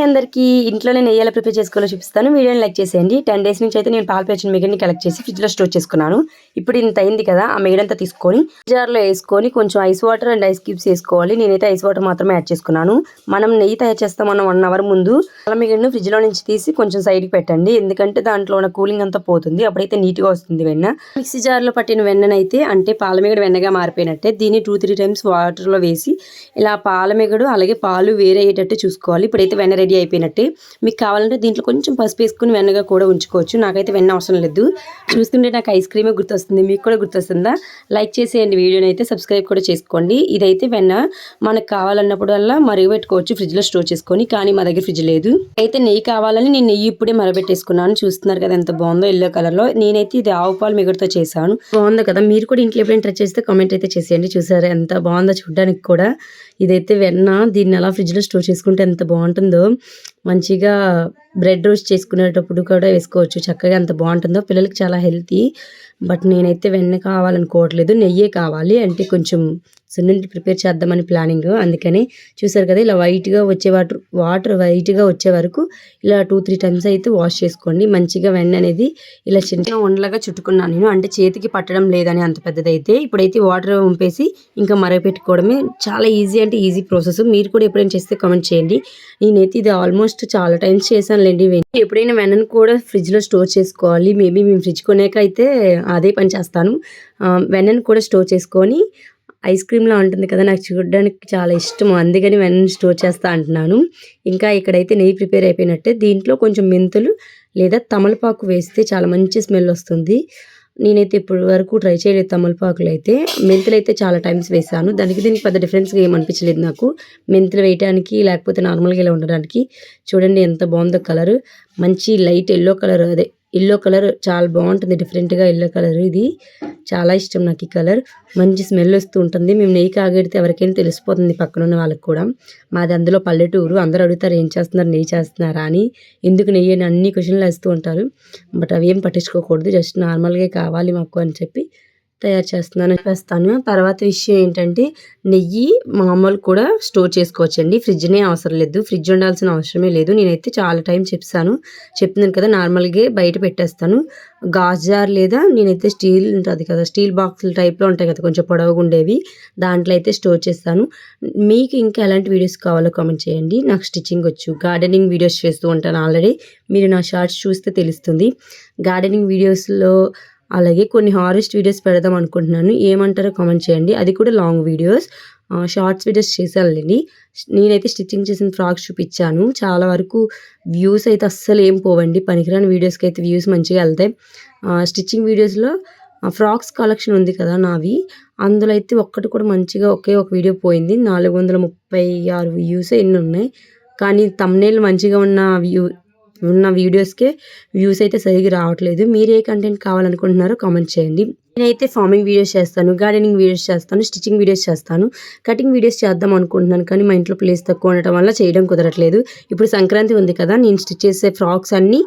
అందరికీ ఇంట్లోనే నెయ్యి ఎలా ప్రిపేర్ చేసుకోవాలో చూపిస్తాను. వీడియోని లైక్ చేసేయండి. 10 డేస్ నుంచి అయితే నేను పాలు పేర్చిన మిగిలిని కలెక్ట్ చేసి ఫ్రిడ్జ్లో స్టోర్ చేసుకున్నాను. ఇప్పుడు ఇంత అయింది కదా, ఆ మిగిలంతా తీసుకొని జార్లో వేసుకొని కొంచెం ice water and ice cubes వేసుకోవాలి. నేనైతే ఐస్ వాటర్ మాత్రమే యాడ్ చేసుకున్నాను. మనం నెయ్యి తయారు చేస్తామన్న 1 అవర్ ముందు పాల మిగిలిని ఫ్రిడ్జ్లో నుంచి తీసి కొంచెం సైడ్కి పెట్టండి. ఎందుకంటే దాంట్లో ఉన్న కూలింగ్ అంతా పోతుంది. అప్పుడైతే నీట్గా వస్తుంది వెన్న. మిక్సీ జార్లో పట్టిన వెన్ననైతే అంటే పాల మిగడు వెన్నగా మారిపోయినట్టే దీన్ని 2-3 టైమ్స్ వాటర్లో వేసి ఇలా పాల మిగడు అలాగే పాలు వేరే అయ్యేటట్టు చూసుకోవాలి. ఇప్పుడైతే వెన్న రెడీ అయిపోయినట్టే. మీకు కావాలంటే దీంట్లో కొంచెం పసుపు వేసుకుని వెన్నగా కూడా ఉంచుకోవచ్చు. నాకైతే వెన్న అవసరం లేదు. చూస్తుంటే నాకు ఐస్ క్రీమే గుర్తొస్తుంది. మీకు కూడా గుర్తొస్తుందా? లైక్ చేసేయండి వీడియోని, అయితే సబ్స్క్రైబ్ కూడా చేసుకోండి. ఇదైతే వెన్న మనకు కావాలన్నప్పుడల్లా మరగబెట్టుకోవచ్చు ఫ్రిడ్జ్లో స్టోర్ చేసుకొని. కానీ మా దగ్గర ఫ్రిడ్జ్ లేదు. అయితే నెయ్యి కావాలని నేను నెయ్యి ఇప్పుడే మరగబెట్టేసుకున్నాను. చూస్తున్నారు కదా ఎంత బాగుందో ఎల్లో కలర్లో. నేనైతే ఇది ఆవు పాలు మిగడుతో చేశాను. బాగుంది కదా, మీరు కూడా ఇంట్లో ఎప్పుడైనా ట్రై చేస్తే కామెంట్ అయితే చేసేయండి. చూసారా ఎంత బాగుందో చూడడానికి కూడా. ఇదైతే వెన్న, దీన్ని అలా ఫ్రిడ్జ్లో స్టోర్ చేసుకుంటే ఎంత బాగుంటుందో. మంచిగా బ్రెడ్ రోస్ట్ చేసుకునేటప్పుడు కూడా వేసుకోవచ్చు. చక్కగా ఎంత బాగుంటుందో. పిల్లలకి చాలా హెల్తీ. బట్ నేనైతే వెన్న కావాలనుకోవట్లేదు, నెయ్యే కావాలి. అంటే కొంచెం సున్నుండి ప్రిపేర్ చేద్దామని ప్లానింగ్. అందుకని చూసారు కదా, ఇలా వైట్గా వచ్చే వాటర్ వైట్గా వచ్చే వరకు ఇలా 2-3 టైమ్స్ అయితే వాష్ చేసుకోండి. మంచిగా వెన్న అనేది ఇలా చిన్న చిన్న ఉండలుగా చుట్టుకున్నాను నేను. అంటే చేతికి పట్టడం లేదని అంత పెద్దదైతే. ఇప్పుడైతే వాటర్ వంపేసి ఇంకా మరగపెట్టుకోవడమే. చాలా ఈజీ అంటే ఈజీ ప్రాసెస్. మీరు కూడా ఎప్పుడైనా చేస్తే కామెంట్ చేయండి. నేనైతే ఇది ఆల్మోస్ట్ చాలా టైమ్స్ చేశానులేండి. ఎప్పుడైనా వెన్నను కూడా ఫ్రిడ్జ్లో స్టోర్ చేసుకోవాలి. మేబీ మేము ఫ్రిడ్జ్ కొనాక అయితే అదే పని చేస్తాను. వెన్నను కూడా స్టోర్ చేసుకొని ఐస్ క్రీమ్లా ఉంటుంది కదా, నాకు చూడడానికి చాలా ఇష్టం. అందుకని వెన్నను స్టోర్ చేస్తా అంటున్నాను. ఇంకా ఇక్కడైతే నెయ్యి ప్రిపేర్ అయిపోయినట్టే. దీంట్లో కొంచెం మెంతులు లేదా తమలపాకు వేస్తే చాలా మంచి స్మెల్ వస్తుంది. నేనైతే ఇప్పటి వరకు ట్రై చేయలేదు తమలపాకులు అయితే. మెంతులు అయితే చాలా టైమ్స్ వేసాను. దీనికి పెద్ద డిఫరెన్స్గా ఏమనిపించలేదు నాకు. మెంతులు వేయడానికి లేకపోతే నార్మల్గా ఇలా ఉండడానికి. చూడండి ఎంత బాగుందో కలర్. మంచి లైట్ ఎల్లో కలర్, అదే ఎల్లో కలర్ చాలా బాగుంటుంది. డిఫరెంట్గా ఎల్లో కలర్. ఇది చాలా ఇష్టం నాకు ఈ కలర్. మంచి స్మెల్ వస్తూ ఉంటుంది. మేము నెయ్యి కాగెడితే ఎవరికైనా తెలిసిపోతుంది పక్కన ఉన్న వాళ్ళకి కూడా. మాది అందులో పల్లెటూరు. అందరూ అడుగుతారు ఏం చేస్తున్నారు, నెయ్యి చేస్తున్నారా అని. ఎందుకు నెయ్యి అని అన్ని క్వశ్చన్లు వేస్తూ ఉంటారు. బట్ అవి ఏం పట్టించుకోకూడదు. జస్ట్ నార్మల్గా కావాలి మాకు అని చెప్పి తయారు చేస్తాను. తర్వాత విషయం ఏంటంటే, నెయ్యి మామూలు కూడా స్టోర్ చేసుకోవచ్చండి. ఫ్రిడ్జ్నే అవసరం లేదు. ఫ్రిడ్జ్ ఉండాల్సిన అవసరమే లేదు. నేనైతే చాలా టైం చెప్తున్నాను కదా, నార్మల్గా బయట పెట్టేస్తాను. గాజు జార్ లేదా నేనైతే స్టీల్ ఉంటుంది కదా, స్టీల్ బాక్సుల టైప్లో ఉంటాయి కదా కొంచెం పొడవుగా ఉండేవి, దాంట్లో అయితే స్టోర్ చేస్తాను. మీకు ఇంకా ఎలాంటి వీడియోస్ కావాలో కామెంట్ చేయండి. నాకు స్టిచ్చింగ్ వచ్చు, గార్డెనింగ్ వీడియోస్ చేస్తూ ఉంటాను. ఆల్రెడీ మీరు నా షార్ట్స్ చూస్తే తెలుస్తుంది. గార్డెనింగ్ వీడియోస్లో అలాగే కొన్ని హారెస్ట్ వీడియోస్ పెడదాం అనుకుంటున్నాను. ఏమంటారో కామెంట్ చేయండి. అది కూడా లాంగ్ వీడియోస్. షార్ట్స్ వీడియోస్ చేసానులేండి. నేనైతే స్టిచ్చింగ్ చేసిన ఫ్రాక్స్ చూపించాను. చాలా వరకు వ్యూస్ అయితే అస్సలు ఏం పోవండి. పనికిరాని వీడియోస్కి అయితే వ్యూస్ మంచిగా వెళ్తాయి. స్టిచ్చింగ్ వీడియోస్లో ఫ్రాక్స్ కలెక్షన్ ఉంది కదా నావి, అందులో అయితే ఒక్కటి కూడా మంచిగా ఒకే ఒక వీడియో పోయింది. 436 వ్యూస్ ఎన్ని ఉన్నాయి. కానీ థంబ్నెయిల్ మంచిగా ఉన్న వీడియోస్కే వ్యూస్ అయితే సరిగ్గా రావట్లేదు. మీరు ఏ కంటెంట్ కావాలనుకుంటున్నారో కామెంట్ చేయండి. నేనైతే ఫార్మింగ్ వీడియోస్ చేస్తాను, గార్డెనింగ్ వీడియోస్ చేస్తాను, స్టిచ్చింగ్ వీడియోస్ చేస్తాను, కటింగ్ వీడియోస్ చేద్దాం అనుకుంటున్నాను. కానీ మా ఇంట్లో ప్లేస్ తక్కువ ఉండటం వల్ల చేయడం కుదరట్లేదు. ఇప్పుడు సంక్రాంతి ఉంది కదా, నేను స్టిచ్ చేసే ఫ్రాక్స్ అన్నీ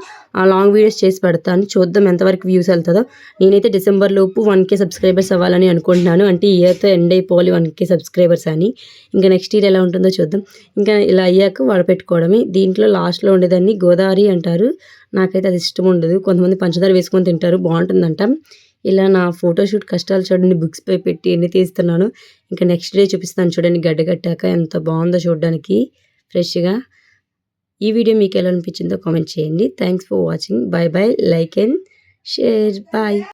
లాంగ్ వీడియోస్ చేసి పెడతాను. చూద్దాం ఎంతవరకు వ్యూస్ వెళ్తుందో. నేనైతే డిసెంబర్ లోపు 1K సబ్స్క్రైబర్స్ అవ్వాలని అనుకుంటున్నాను. అంటే ఈ ఇయర్తో ఎండ్ అయిపోవాలి 1K సబ్స్క్రైబర్స్ అని. ఇంకా నెక్స్ట్ ఇయర్ ఎలా ఉంటుందో చూద్దాం. ఇంకా ఇలా అయ్యాక వడపెట్టుకోవడమే. దీంట్లో లాస్ట్లో ఉండేదాన్ని గోదావరి అంటారు. నాకైతే అది ఇష్టం ఉండదు. కొంతమంది పంచదార వేసుకొని తింటారు, బాగుంటుందంట. ఇలా నా ఫోటోషూట్ కష్టాలు చూడండి, బుక్స్ పై పెట్టి ఎన్ని తీస్తున్నాను. ఇంకా నెక్స్ట్ డే చూపిస్తాను చూడండి, గడ్డగట్టాక ఎంత బాగుందో చూడడానికి ఫ్రెష్గా. ఈ వీడియో మీకు ఎలా అనిపించిందో కామెంట్ చేయండి. Thanks for watching. Bye bye. Like and share. Bye.